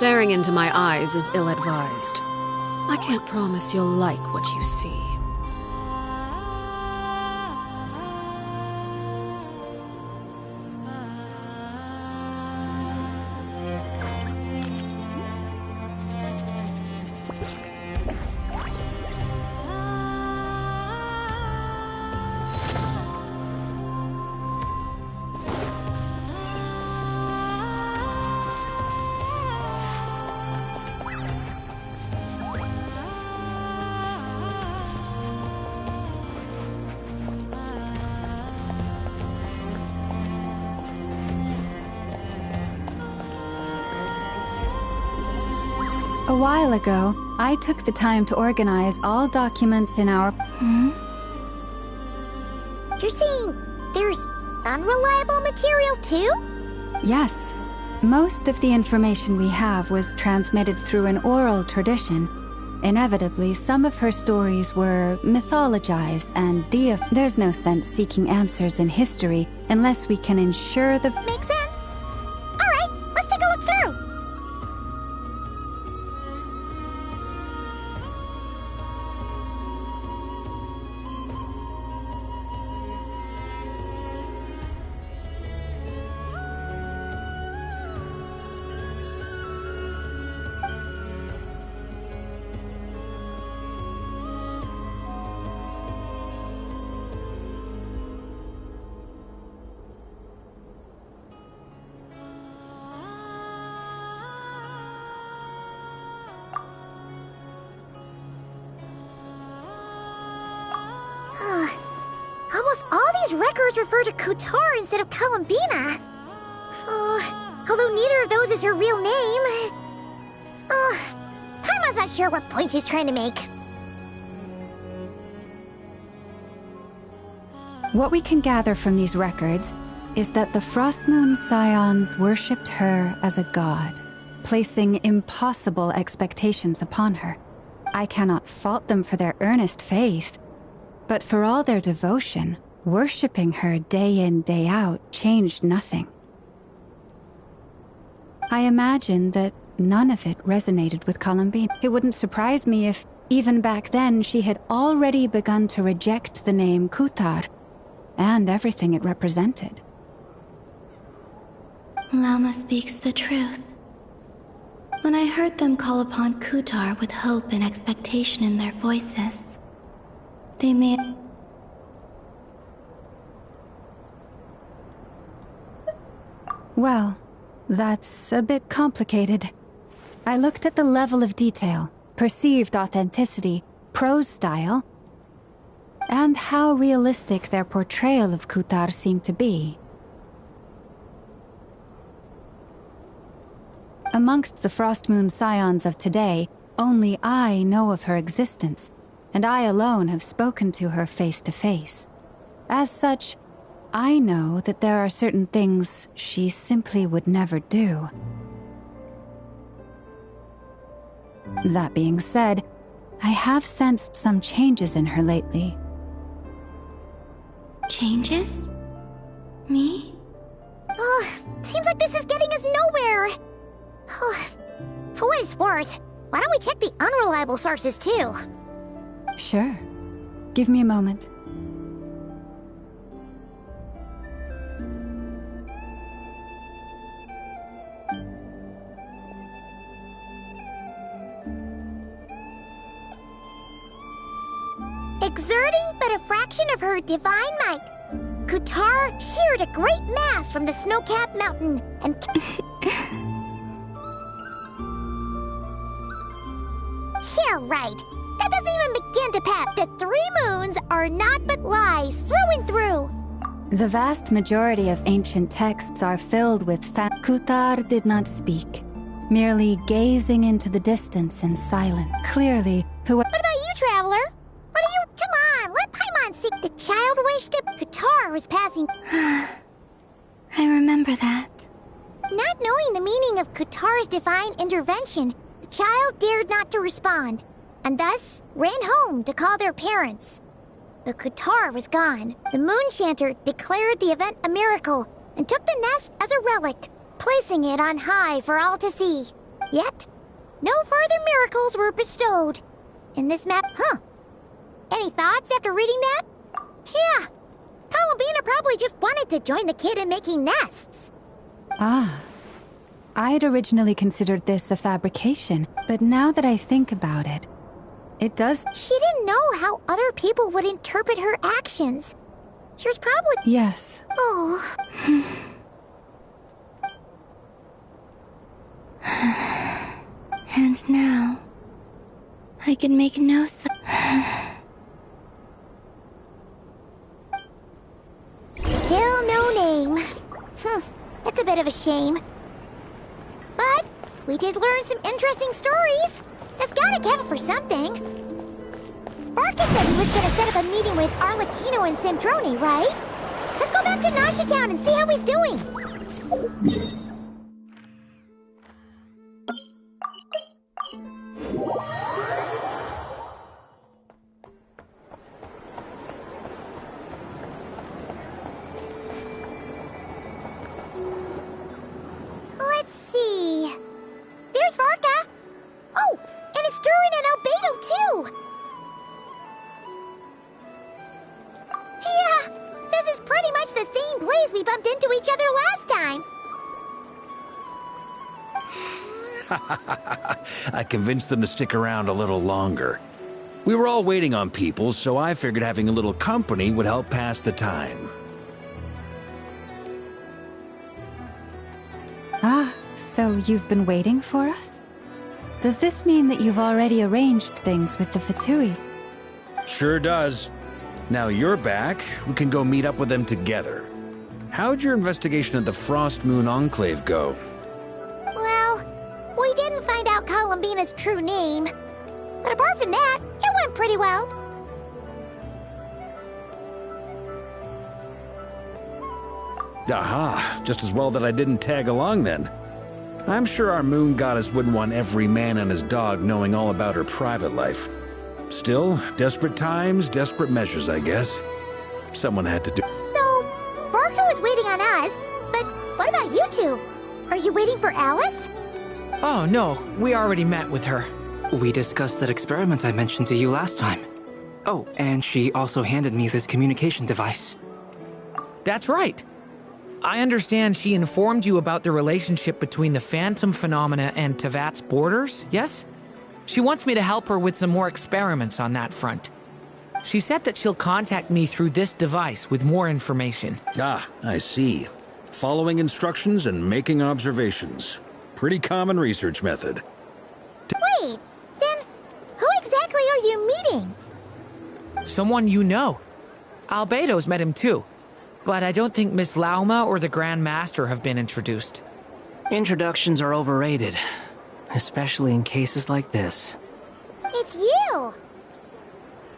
Staring into my eyes is ill-advised. I can't promise you'll like what you see. A while ago, I took the time to organize all documents in our... You're saying there's unreliable material too? Yes. Most of the information we have was transmitted through an oral tradition. Inevitably, some of her stories were mythologized and There's no sense seeking answers in history unless we can ensure the... Makes sense. Alright, let's take a look through. Almost all these records refer to Kutar instead of Columbina. Although neither of those is her real name. Paimon's not sure what point she's trying to make. What we can gather from these records is that the Frostmoon Scions worshipped her as a god, placing impossible expectations upon her. I cannot fault them for their earnest faith, but for all their devotion, worshipping her day in, day out changed nothing. I imagine that none of it resonated with Columbine. It wouldn't surprise me if, even back then, she had already begun to reject the name Kutar and everything it represented. Lama speaks the truth. When I heard them call upon Kutar with hope and expectation in their voices, they may... Well, that's a bit complicated. I looked at the level of detail, perceived authenticity, prose style, and how realistic their portrayal of Kutar seemed to be. Amongst the Frostmoon Scions of today, only I know of her existence, and I alone have spoken to her face to face. As such, I know that there are certain things she simply would never do. That being said, I have sensed some changes in her lately. Changes? Me? Seems like this is getting us nowhere. For what it's worth, why don't we check the unreliable sources too? Sure. Give me a moment. Exerting but a fraction of her divine might, Kutar sheared a great mass from the snow-capped mountain and... Yeah, right. That doesn't even begin to pass. The 3 moons are not but lies through and through. The vast majority of ancient texts are filled with Kutar did not speak, merely gazing into the distance in silence. Clearly, What about you, traveler? What are you... Come on, let Paimon see. The child wished it. Kutar was passing... I remember that. Not knowing the meaning of Kutar's divine intervention, the child dared not to respond, and thus ran home to call their parents. But Kutar was gone. The moon chanter declared the event a miracle and took the nest as a relic, placing it on high for all to see. Yet, no further miracles were bestowed. In this map, huh? Any thoughts after reading that? Yeah, Columbina probably just wanted to join the kid in making nests. Ah. I'd originally considered this a fabrication, but now that I think about it, it does... She didn't know how other people would interpret her actions. She was probably... Yes. Oh. And now, I can make no Still no name. That's a bit of a shame. But we did learn some interesting stories. That's gotta count for something. Barca said he was gonna set up a meeting with Arlecchino and Sandrone, right? Let's go back to Nasha Town and see how he's doing. Let's see. There's Varka. Oh, and it's Durin and Albedo too. Yeah, this is pretty much the same place we bumped into each other last time. I convinced them to stick around a little longer. We were all waiting on people, so I figured having a little company would help pass the time. Ah, so you've been waiting for us? Does this mean that you've already arranged things with the Fatui? Sure does. Now you're back, we can go meet up with them together. How'd your investigation of the Frost Moon Enclave go? Well, we didn't find out Columbina's true name. But apart from that, it went pretty well. Aha, just as well that I didn't tag along then. I'm sure our moon goddess wouldn't want every man and his dog knowing all about her private life. Still, desperate times, desperate measures, I guess. Someone had to do... So, Varka was waiting on us, but what about you two? Are you waiting for Alice? Oh, no, we already met with her. We discussed that experiment I mentioned to you last time. Oh, and she also handed me this communication device. That's right. I understand she informed you about the relationship between the Phantom phenomena and Tevat's borders, yes? She wants me to help her with some more experiments on that front. She said that she'll contact me through this device with more information. Ah, I see. Following instructions and making observations. Pretty common research method. Wait, then who exactly are you meeting? Someone you know. Albedo's met him too. But I don't think Miss Lauma or the Grand Master have been introduced. Introductions are overrated, especially in cases like this. It's you!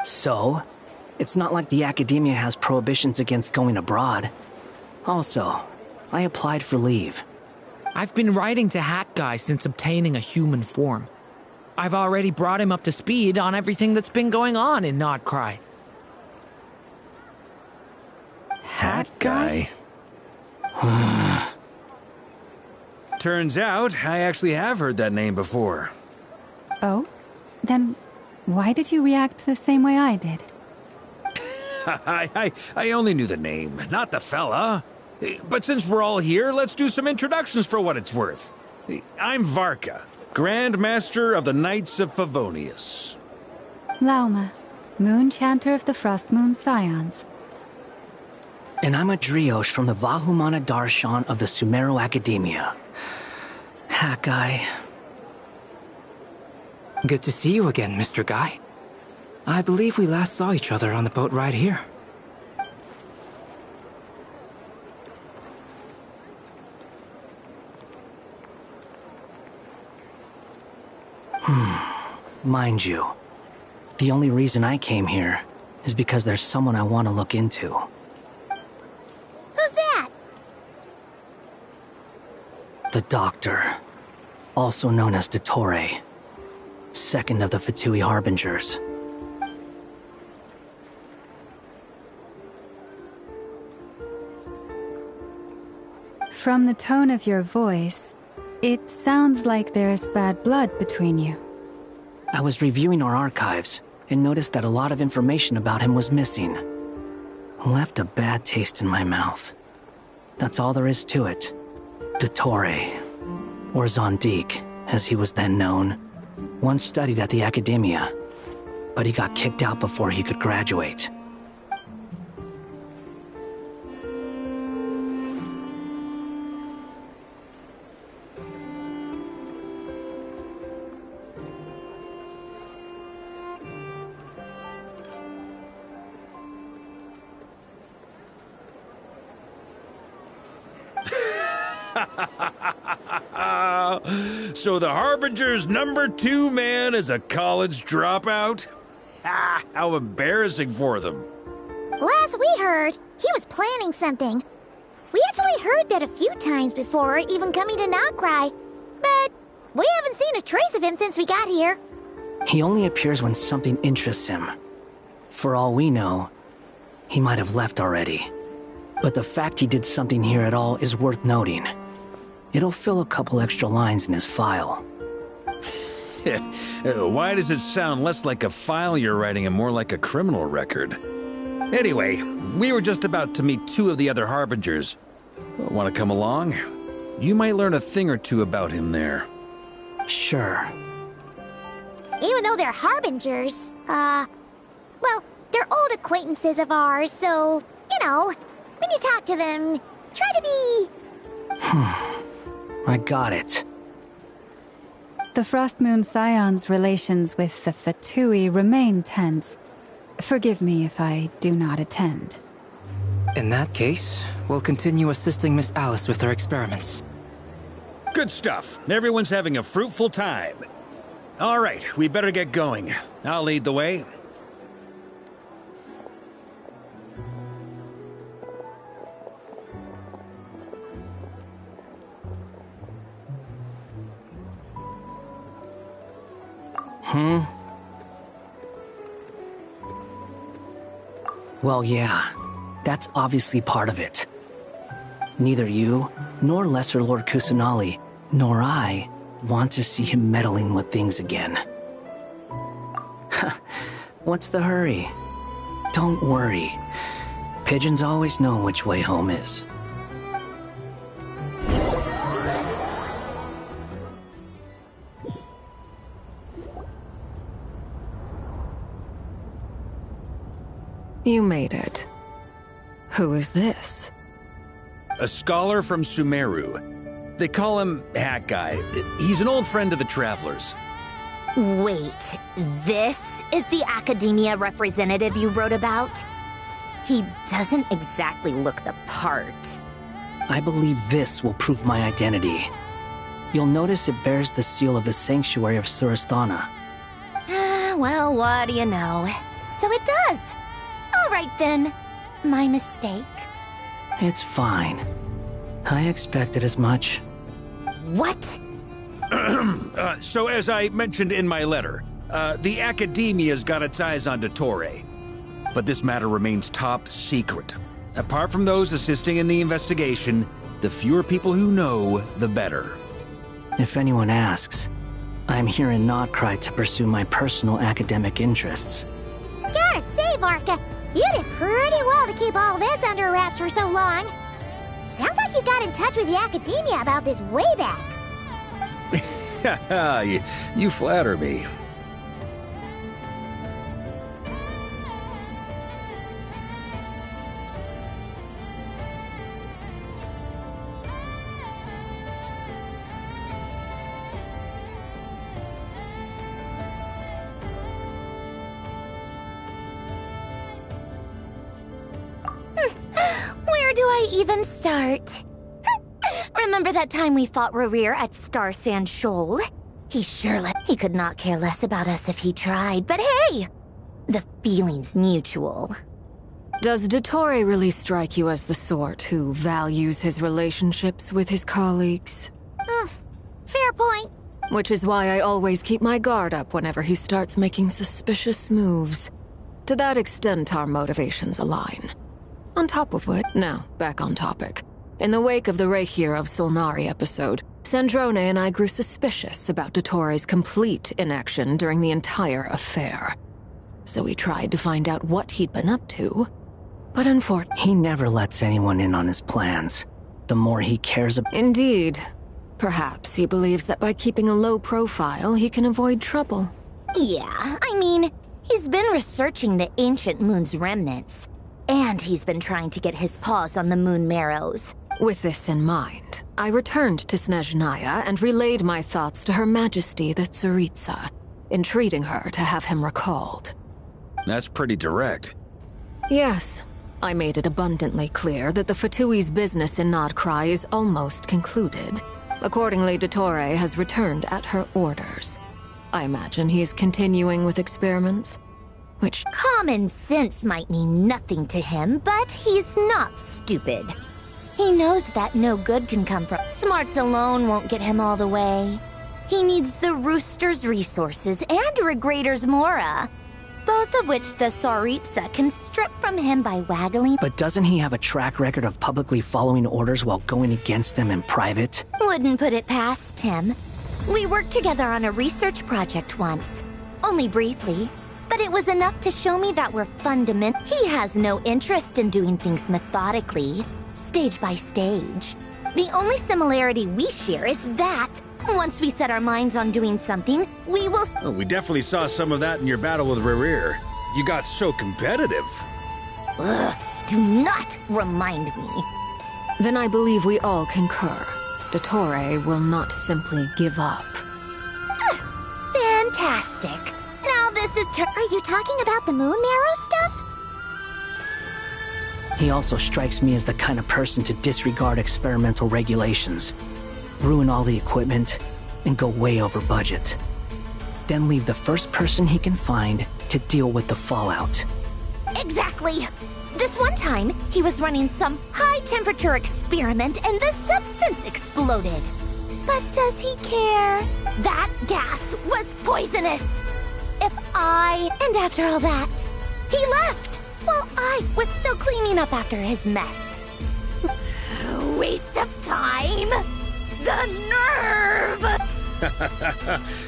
So? It's not like the Academia has prohibitions against going abroad. Also, I applied for leave. I've been writing to Hat Guy since obtaining a human form. I've already brought him up to speed on everything that's been going on in Nodcry. Hat guy? Turns out, I actually have heard that name before. Oh? Then why did you react the same way I did? I only knew the name, not the fella. But since we're all here, let's do some introductions for what it's worth. I'm Varka, Grand Master of the Knights of Favonius. Lauma, Moon Chanter of the Frost Moon Scions. And I'm a Driosh from the Vahumana Darshan of the Sumero Academia. Hat Guy. Good to see you again, Mr. Guy. I believe we last saw each other on the boat ride here. Mind you, the only reason I came here is because there's someone I want to look into. Who's that? The Doctor, also known as Dottore, second of the Fatui Harbingers. From the tone of your voice, It sounds like there's bad blood between you. I was reviewing our archives and noticed that a lot of information about him was missing. Left a bad taste in my mouth. That's all there is to it. Dottore, or Zondique, as he was then known, once studied at the Academia, but he got kicked out before he could graduate. So the Harbinger's #2 man is a college dropout? How embarrassing for them. Last we heard, he was planning something. We actually heard that a few times before, even coming to Notcry. But we haven't seen a trace of him since we got here. He only appears when something interests him. For all we know, he might have left already. But the fact he did something here at all is worth noting. It'll fill a couple extra lines in his file. Why does it sound less like a file you're writing and more like a criminal record? Anyway, we were just about to meet 2 of the other Harbingers. Want to come along? You might learn a thing or two about him there. Sure. Even though they're Harbingers, well, they're old acquaintances of ours, so, you know, when you talk to them, try to be... I got it. The Frost Moon Scion's relations with the Fatui remain tense. Forgive me if I do not attend. In that case, we'll continue assisting Miss Alice with her experiments. Good stuff. Everyone's having a fruitful time. All right, we better get going. I'll lead the way. Well, yeah. That's obviously part of it. Neither you, nor Lesser Lord Kusanali, nor I want to see him meddling with things again. What's the hurry? Don't worry. Pigeons always know which way home is. You made it. Who is this? A scholar from Sumeru. They call him Hat Guy. He's an old friend of the Travelers. Wait, this is the Academia representative you wrote about? He doesn't exactly look the part. I believe this will prove my identity. You'll notice it bears the seal of the Sanctuary of Surasthana. Well, what do you know? So it does. All right then. My mistake. It's fine. I expected as much. What? So as I mentioned in my letter, the Academia's got its eyes on Dottore. But this matter remains top secret. Apart from those assisting in the investigation, the fewer people who know, the better. If anyone asks, I'm here in Notcry to pursue my personal academic interests. Gotta say, Varka, you did pretty well to keep all this under wraps for so long. Sounds like you got in touch with the Academia about this way back. You flatter me. Where do I even start? Remember that time we fought Rerir at Star Sand Shoal? He could not care less about us if he tried, but hey! The feeling's mutual. Does Dottore really strike you as the sort who values his relationships with his colleagues? Fair point. Which is why I always keep my guard up whenever he starts making suspicious moves. To that extent, our motivations align. On top of which, now, back on topic. In the wake of the Reikir of Solnari episode, Sandrone and I grew suspicious about Dottore's complete inaction during the entire affair. So we tried to find out what he'd been up to, but unfortunately... He never lets anyone in on his plans. The more he cares about... Indeed. Perhaps he believes that by keeping a low profile, he can avoid trouble. Yeah, I mean, he's been researching the ancient moon's remnants, and he's been trying to get his paws on the moon marrows. With this in mind, I returned to Snezhnaya and relayed my thoughts to Her Majesty the Tsaritsa, entreating her to have him recalled. That's pretty direct. Yes, I made it abundantly clear that the Fatui's business in Nodcry is almost concluded. Accordingly, Dottore has returned at her orders. I imagine he is continuing with experiments, which... Common sense might mean nothing to him, but he's not stupid. He knows that no good can come from... Smarts alone won't get him all the way. He needs the Rooster's resources and Regrator's Mora, both of which the Tsaritsa can strip from him by waggling... But doesn't he have a track record of publicly following orders while going against them in private? Wouldn't put it past him. We worked together on a research project once. Only briefly. But it was enough to show me that we're fundamental. He has no interest in doing things methodically, stage by stage. The only similarity we share is that once we set our minds on doing something, we will... Oh, we definitely saw some of that in your battle with Rerir. You got so competitive. Ugh, do not remind me. Then I believe we all concur. Dottore will not simply give up. Fantastic. Now this is Are you talking about the moon marrow stuff? He also strikes me as the kind of person to disregard experimental regulations, ruin all the equipment, and go way over budget. Then leave the first person he can find to deal with the fallout. Exactly. This one time, he was running some high-temperature experiment and the substance exploded. But does he care? That gas was poisonous. And after all that, he left while I was still cleaning up after his mess. Waste of time. The nerve!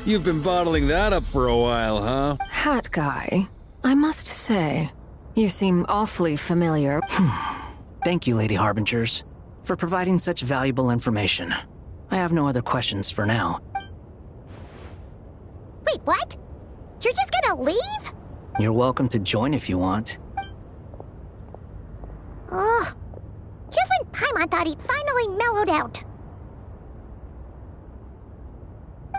You've been bottling that up for a while, huh? Hat guy, I must say, you seem awfully familiar. Thank you, Lady Harbingers, for providing such valuable information. I have no other questions for now. Wait, what? You're just gonna leave? You're welcome to join if you want. Ugh. Just when Paimon thought he'd finally mellowed out.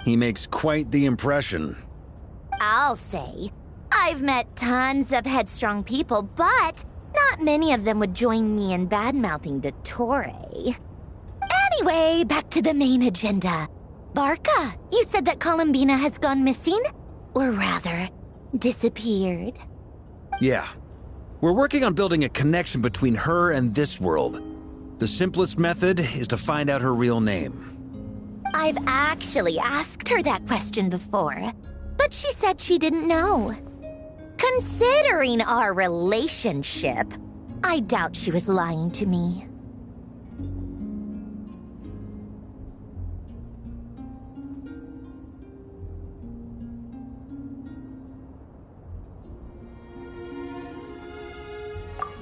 He makes quite the impression. I'll say. I've met tons of headstrong people, but not many of them would join me in bad-mouthing Dottore. Anyway, back to the main agenda. Barca, you said that Columbina has gone missing? Or rather, disappeared. Yeah. We're working on building a connection between her and this world. The simplest method is to find out her real name. I've actually asked her that question before, but she said she didn't know. Considering our relationship, I doubt she was lying to me.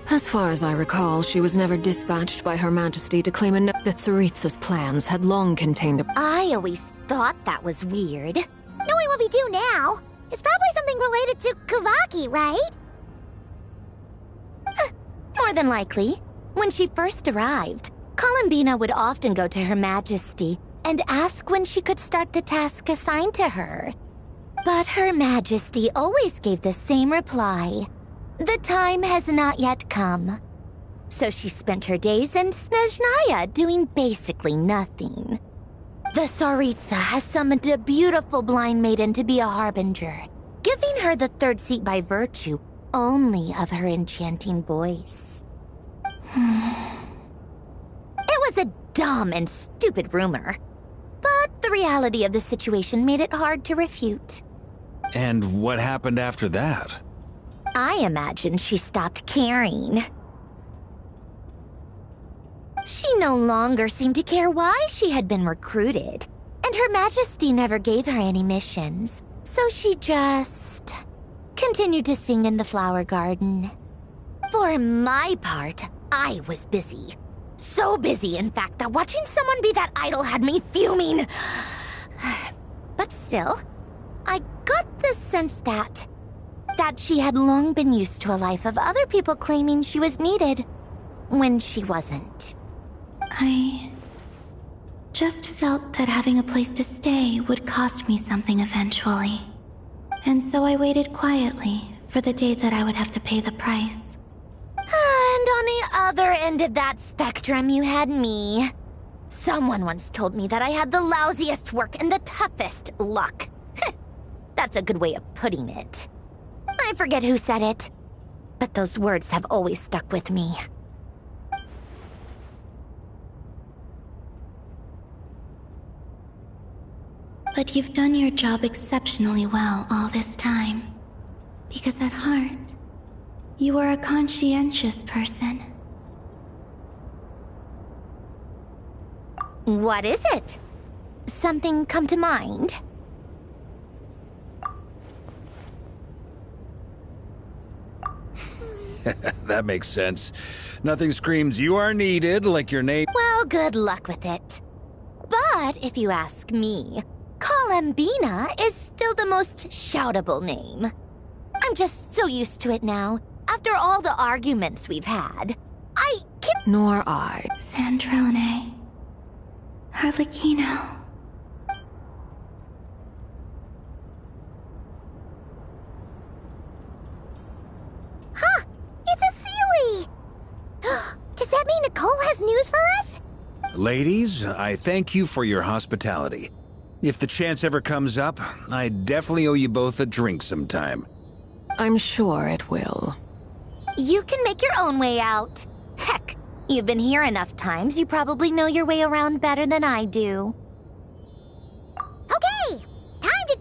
As far as I recall, she was never dispatched by Her Majesty to claim a note that Tsaritsa's plans had long contained a... I always thought that was weird. Knowing what we do now, it's probably something related to Kavaki, right? More than likely. When she first arrived, Columbina would often go to Her Majesty and ask when she could start the task assigned to her. But Her Majesty always gave the same reply. The time has not yet come. So she spent her days in Snezhnaya doing basically nothing. The Tsaritsa has summoned a beautiful blind maiden to be a harbinger, giving her the third seat by virtue only of her enchanting voice. It was a dumb and stupid rumor, but the reality of the situation made it hard to refute. And what happened after that? I imagine she stopped caring. She no longer seemed to care why she had been recruited, and Her Majesty never gave her any missions, so she just continued to sing in the flower garden. For my part, I was busy. So busy, in fact, that watching someone be that idol had me fuming. But still, I got the sense that she had long been used to a life of other people claiming she was needed when she wasn't. I just felt that having a place to stay would cost me something eventually. And so I waited quietly for the day that I would have to pay the price. And on the other end of that spectrum, you had me. Someone once told me that I had the lousiest work and the toughest luck. That's a good way of putting it. I forget who said it, but those words have always stuck with me. But you've done your job exceptionally well all this time. Because at heart, you are a conscientious person. What is it? Something come to mind? That makes sense. Nothing screams you are needed like your name. Well, good luck with it. But if you ask me, Kalambina is still the most shoutable name. I'm just so used to it now. After all the arguments we've had, I can't... Nor I. Sandrone. Harlequino. Huh! It's a Sealy! Does that mean Nicole has news for us? Ladies, I thank you for your hospitality. If the chance ever comes up, I definitely owe you both a drink sometime. I'm sure it will. You can make your own way out. Heck, you've been here enough times, you probably know your way around better than I do. Okay! Time to...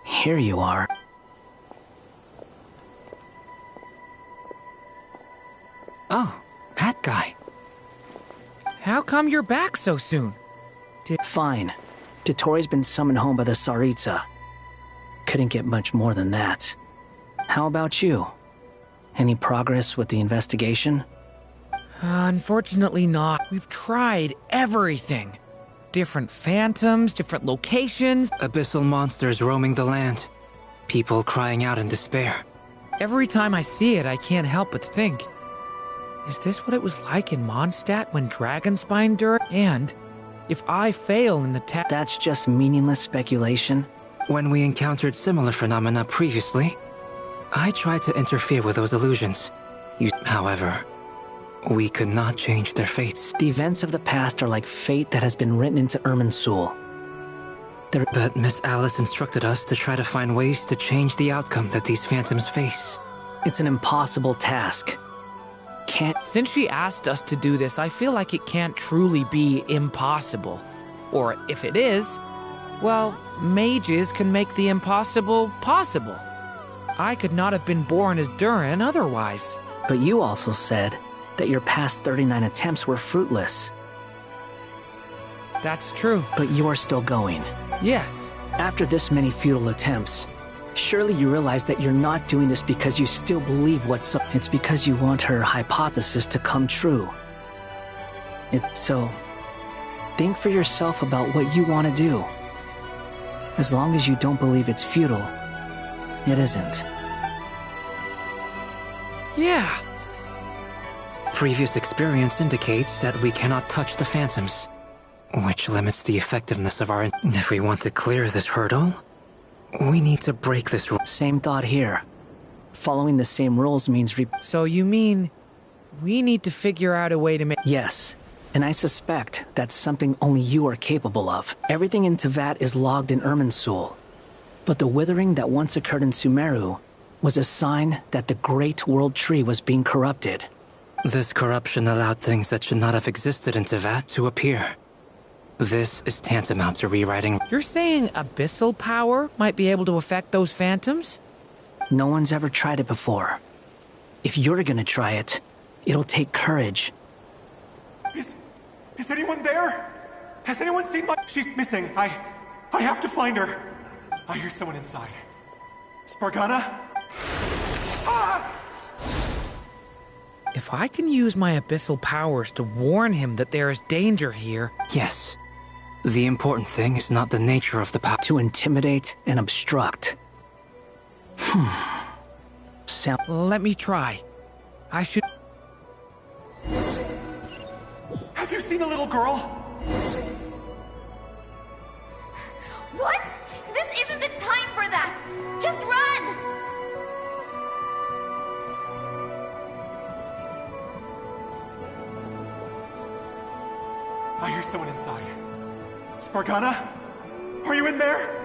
Here you are. Oh, that guy. How come you're back so soon? Fine. Dottore been summoned home by the Tsaritsa. Couldn't get much more than that. How about you? Any progress with the investigation? Unfortunately not. We've tried everything. Different phantoms, different locations. Abyssal monsters roaming the land. People crying out in despair. Every time I see it, I can't help but think, is this what it was like in Mondstadt when Dragonspine died? And if I fail in the test... That's just meaningless speculation. When we encountered similar phenomena previously, I tried to interfere with those illusions. However, we could not change their fates. The events of the past are like fate that has been written into Irminsul. But Miss Alice instructed us to try to find ways to change the outcome that these phantoms face. It's an impossible task. Since she asked us to do this, I feel like it can't truly be impossible. Or if it is, well, mages can make the impossible possible. I could not have been born as Durin otherwise. But you also said that your past 39 attempts were fruitless. That's true. But you are still going. Yes. After this many futile attempts, surely you realize that you're not doing this because you still believe it's because you want her hypothesis to come true. So, think for yourself about what you want to do. As long as you don't believe it's futile, it isn't. Yeah. Previous experience indicates that we cannot touch the phantoms, which limits the effectiveness of our... If we want to clear this hurdle, we need to break this rule. Same thought here. Following the same rules means So you mean we need to figure out a way to make... Yes, and I suspect that's something only you are capable of. Everything in Tevat is logged in Irminsul, but the withering that once occurred in Sumeru was a sign that the Great World Tree was being corrupted. This corruption allowed things that should not have existed in Tevat to appear. This is tantamount to rewriting. You're saying abyssal power might be able to affect those phantoms? No one's ever tried it before. If you're gonna try it, it'll take courage. Is anyone there? Has anyone seen my... She's missing. I have to find her. I hear someone inside. Spargana? Ah! If I can use my abyssal powers to warn him that there is danger here... Yes. The important thing is not the nature of the power. To intimidate and obstruct. Let me try. I should... Have you seen a little girl? What? This isn't the time for that! Just run! I hear someone inside. Spargana? Are you in there?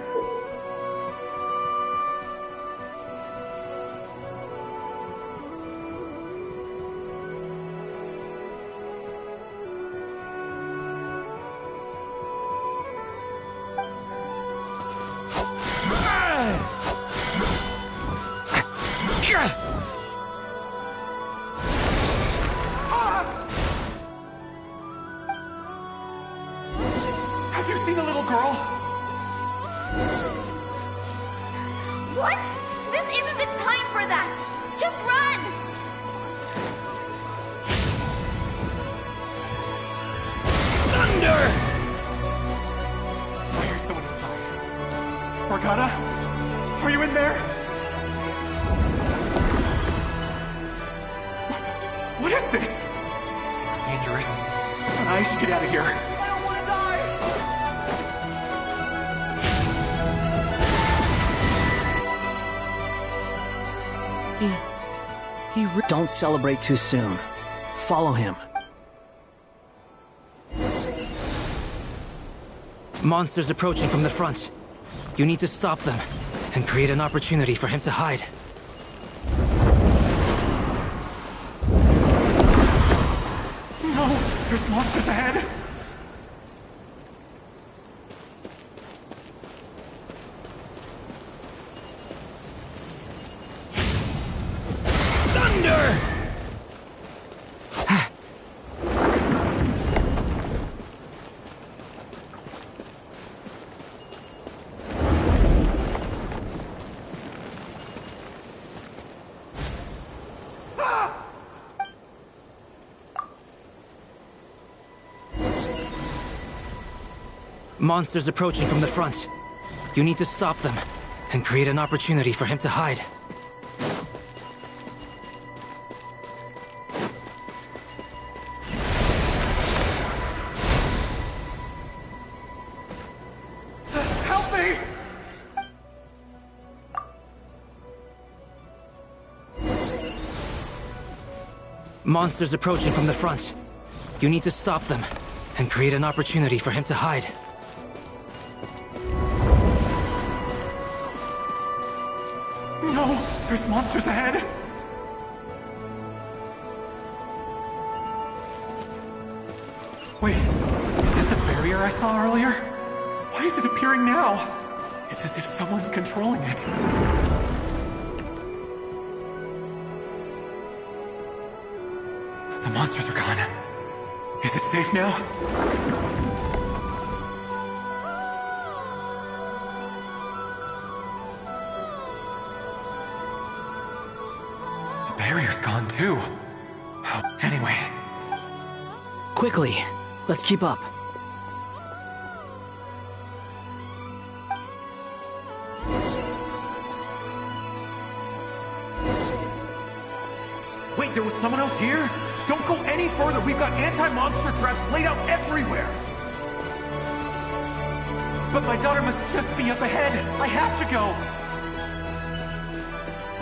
Have you seen a little girl? What? This isn't the time for that! Just run! Thunder! I hear someone inside. Spargana? Are you in there? What is this? Looks dangerous. I should get out of here. I don't want to die! Don't celebrate too soon. Follow him. Monsters approaching from the front. You need to stop them and create an opportunity for him to hide. No! There's monsters ahead! Thunder! Monsters approaching from the front. You need to stop them and create an opportunity for him to hide. Help me! Monsters approaching from the front. You need to stop them and create an opportunity for him to hide. No! There's monsters ahead! Wait, is that the barrier I saw earlier? Why is it appearing now? It's as if someone's controlling it. The monsters are gone. Is it safe now? The barrier's gone too. Oh, anyway. Quickly, let's keep up. Wait, there was someone else here? Don't go any further. We've got anti-monster traps laid out everywhere. But my daughter must just be up ahead. I have to go.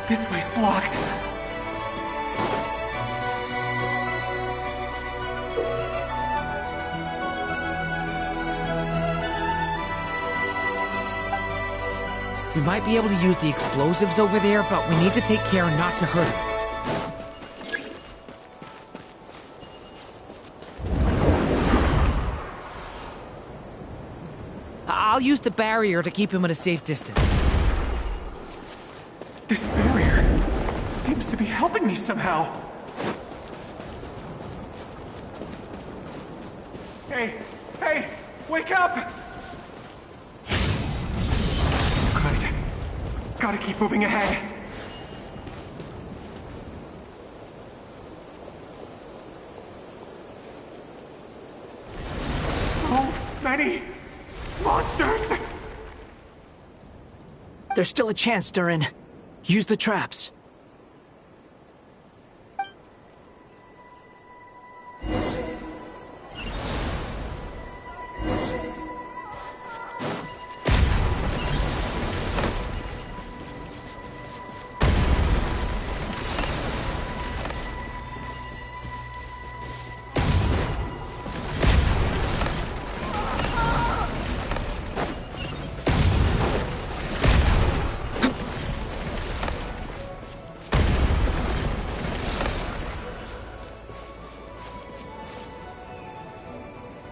This way's blocked. We might be able to use the explosives over there, but we need to take care not to hurt him. I'll use the barrier to keep him at a safe distance. This barrier seems to be helping me somehow. Hey! Hey! Wake up! Good. Gotta keep moving ahead. So many monsters! There's still a chance, Durin. Use the traps.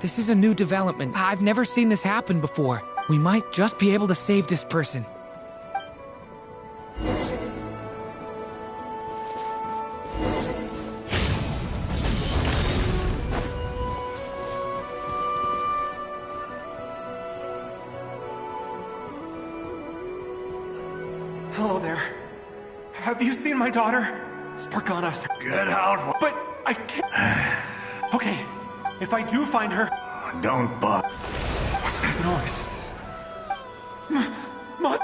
This is a new development. I've never seen this happen before. We might just be able to save this person. Hello there. Have you seen my daughter? Spargana. Get out. But I can't. Okay, if I do find her. Don't bug. What's that noise?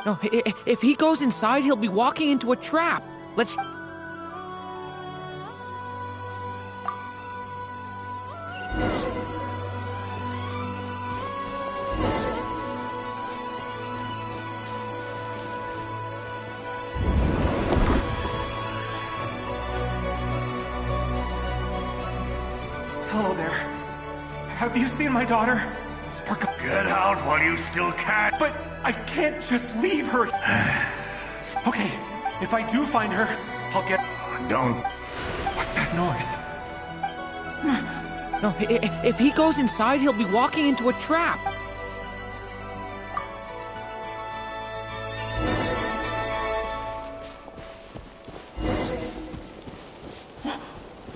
No, if he goes inside, he'll be walking into a trap. Let's... Hello there. Have you seen my daughter? Get out while you still can. But I can't just leave her. Okay, if I do find her, I'll get... Don't. What's that noise? No, if he goes inside, he'll be walking into a trap.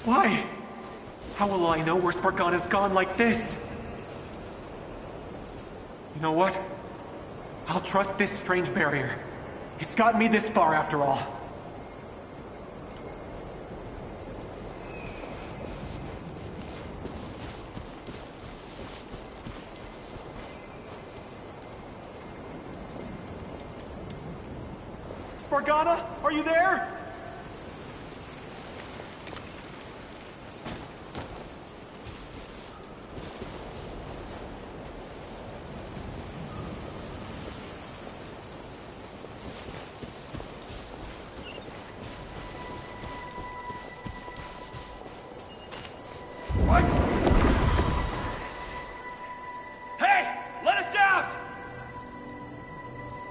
Why? How will I know where Spargana's gone like this? You know what? I'll trust this strange barrier. It's gotten me this far after all. Spargana, are you there?